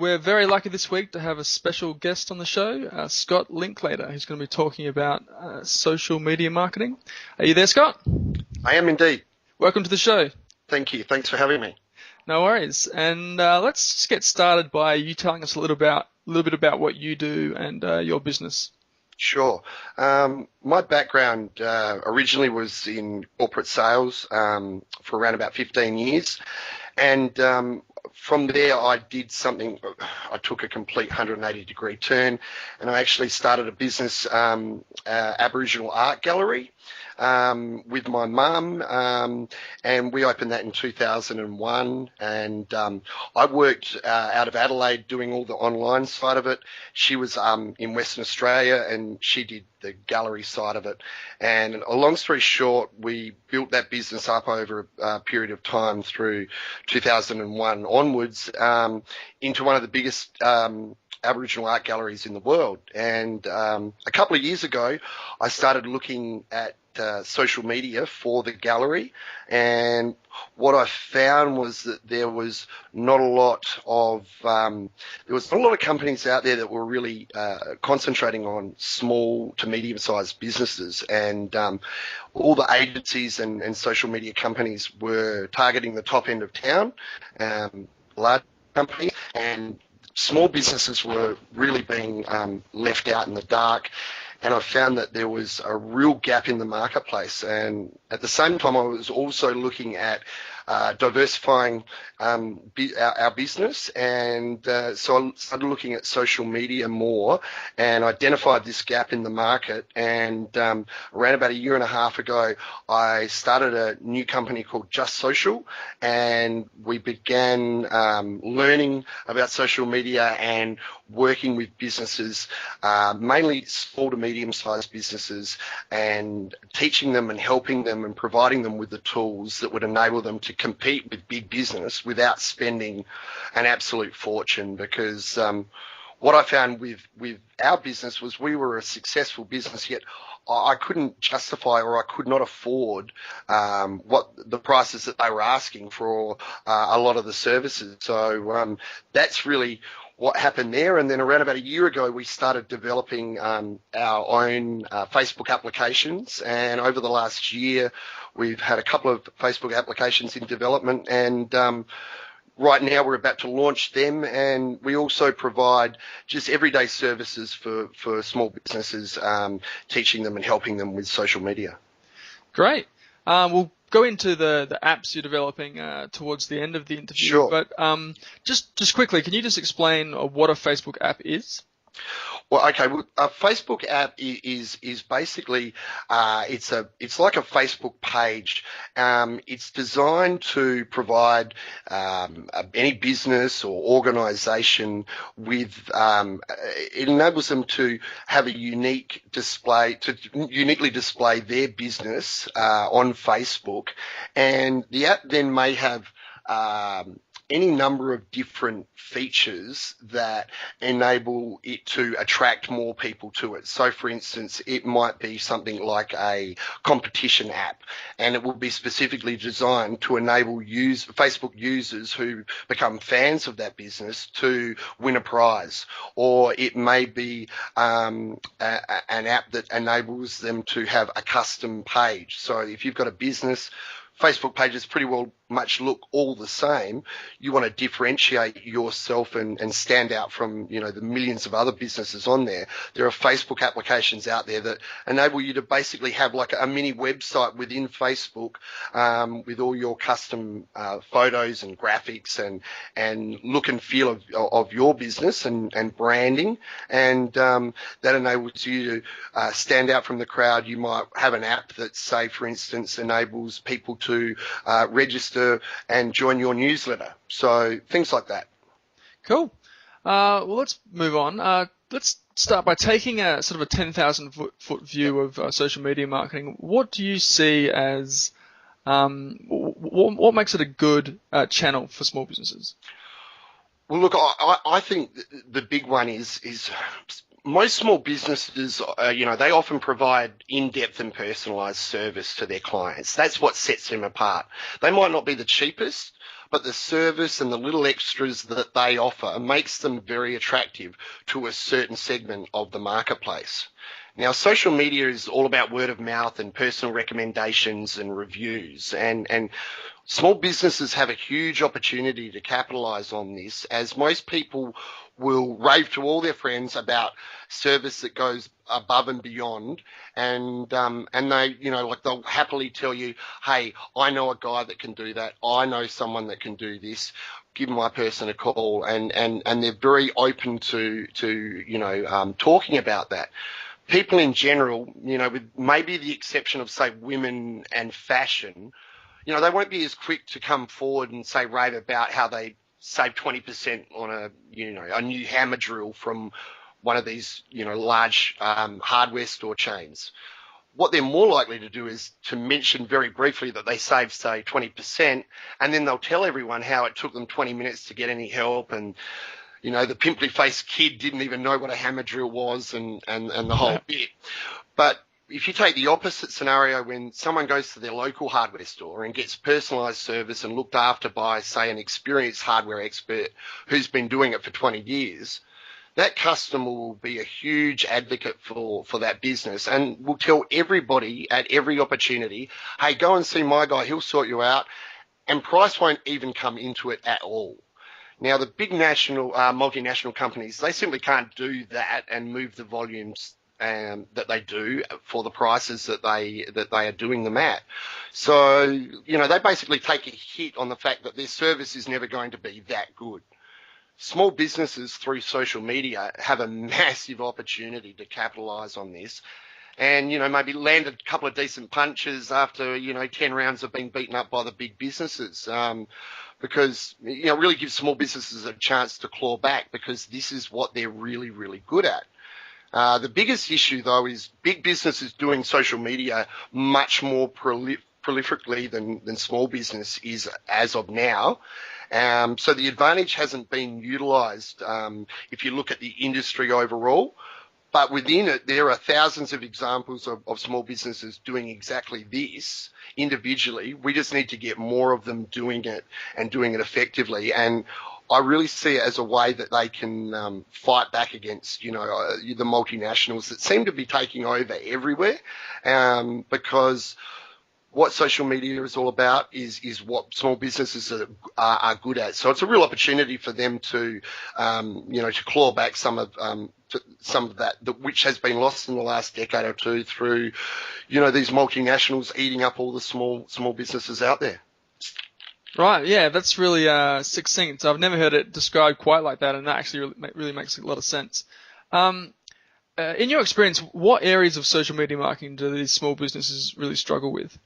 We're very lucky this week to have a special guest on the show, Scott Linklater, who's going to be talking about social media marketing. Are you there, Scott? I am indeed. Welcome to the show. Thank you. Thanks for having me. No worries. And let's just get started by you telling us a little bit about what you do and your business. Sure. My background originally was in corporate sales for around about 15 years. And from there, I did something. I took a complete 180-degree turn, and I actually started a business, Aboriginal art gallery, with my mum, and we opened that in 2001. And I worked out of Adelaide doing all the online side of it. She was in Western Australia, and she did the gallery side of it. And a long story short, we built that business up over a period of time through 2001 onwards into one of the biggest Aboriginal art galleries in the world. And a couple of years ago, I started looking at social media for the gallery, and what I found was that there was not a lot of companies out there that were really concentrating on small to medium-sized businesses, and all the agencies and social media companies were targeting the top end of town, large companies, and small businesses were really being left out in the dark. And I found that there was a real gap in the marketplace. And at the same time, I was also looking at diversifying our business. And so I started looking at social media more and identified this gap in the market. And around about a year and a half ago, I started a new company called Just Social. And we began learning about social media and working with businesses, mainly small to medium-sized businesses, and teaching them and helping them and providing them with the tools that would enable them to compete with big business without spending an absolute fortune. Because what I found with our business was we were a successful business, yet I couldn't justify, or I could not afford what the prices that they were asking for a lot of the services. So that's really what happened there. And then around about a year ago, we started developing our own Facebook applications. And over the last year, we've had a couple of Facebook applications in development. And right now, we're about to launch them. And we also provide just everyday services for small businesses, teaching them and helping them with social media. Great. We'll go into the apps you're developing towards the end of the interview. Sure. But just quickly, can you just explain what a Facebook app is? Well, okay. Well, a Facebook app is basically it's like a Facebook page. It's designed to provide any business or organisation with it enables them to have a unique display, to uniquely display their business on Facebook, and the app then may have any number of different features that enable it to attract more people to it. So, for instance, it might be something like a competition app, and it will be specifically designed to enable Facebook users who become fans of that business to win a prize. Or it may be an app that enables them to have a custom page. So if you've got a business, Facebook pages pretty well much look all the same. You want to differentiate yourself and stand out from, the millions of other businesses on there. There are Facebook applications out there that enable you to basically have like a mini website within Facebook with all your custom photos and graphics and look and feel of your business and branding. And that enables you to stand out from the crowd. You might have an app that, say, for instance, enables people to register and join your newsletter. So things like that. Cool. Well, let's move on. Let's start by taking a sort of a 10,000 foot view of social media marketing. What do you see as what makes it a good channel for small businesses? Well, look, I think the big one is most small businesses, they often provide in-depth and personalized service to their clients. That's what sets them apart. They might not be the cheapest, but the service and the little extras that they offer makes them very attractive to a certain segment of the marketplace. Now, social media is all about word of mouth and personal recommendations and reviews, and small businesses have a huge opportunity to capitalize on this, as most people will rave to all their friends about service that goes above and beyond, and they, like, they'll happily tell you, hey, I know a guy that can do that. I know someone that can do this. Give my person a call, and they're very open to talking about that. People in general, with maybe the exception of, say, women and fashion, they won't be as quick to come forward and say rave about how they save 20% on a new hammer drill from one of these, large hardware store chains. What they're more likely to do is to mention very briefly that they saved, say, 20%, and then they'll tell everyone how it took them 20 minutes to get any help, and the pimply-faced kid didn't even know what a hammer drill was, and the whole bit. But if you take the opposite scenario, when someone goes to their local hardware store and gets personalised service and looked after by, say, an experienced hardware expert who's been doing it for 20 years, that customer will be a huge advocate for that business and will tell everybody at every opportunity, hey, go and see my guy, he'll sort you out, and price won't even come into it at all. Now, the big multinational companies, they simply can't do that and move the volumes that they do for the prices that they are doing them at. So, they basically take a hit on the fact that their service is never going to be that good. Small businesses through social media have a massive opportunity to capitalize on this and, maybe land a couple of decent punches after, 10 rounds of being beaten up by the big businesses. Because, it really gives small businesses a chance to claw back, because this is what they're really, really good at. The biggest issue, though, is big businesses doing social media much more prolifically than small business is as of now. So the advantage hasn't been utilised if you look at the industry overall. But within it, there are thousands of examples of small businesses doing exactly this individually. We just need to get more of them doing it and doing it effectively. And I really see it as a way that they can fight back against, the multinationals that seem to be taking over everywhere, because what social media is all about is what small businesses are good at. So it's a real opportunity for them to, to claw back some of that which has been lost in the last decade or two through, these multinationals eating up all the small businesses out there. Right, yeah, that's really succinct. I've never heard it described quite like that, and that actually really makes a lot of sense. In your experience, what areas of social media marketing do these small businesses really struggle with?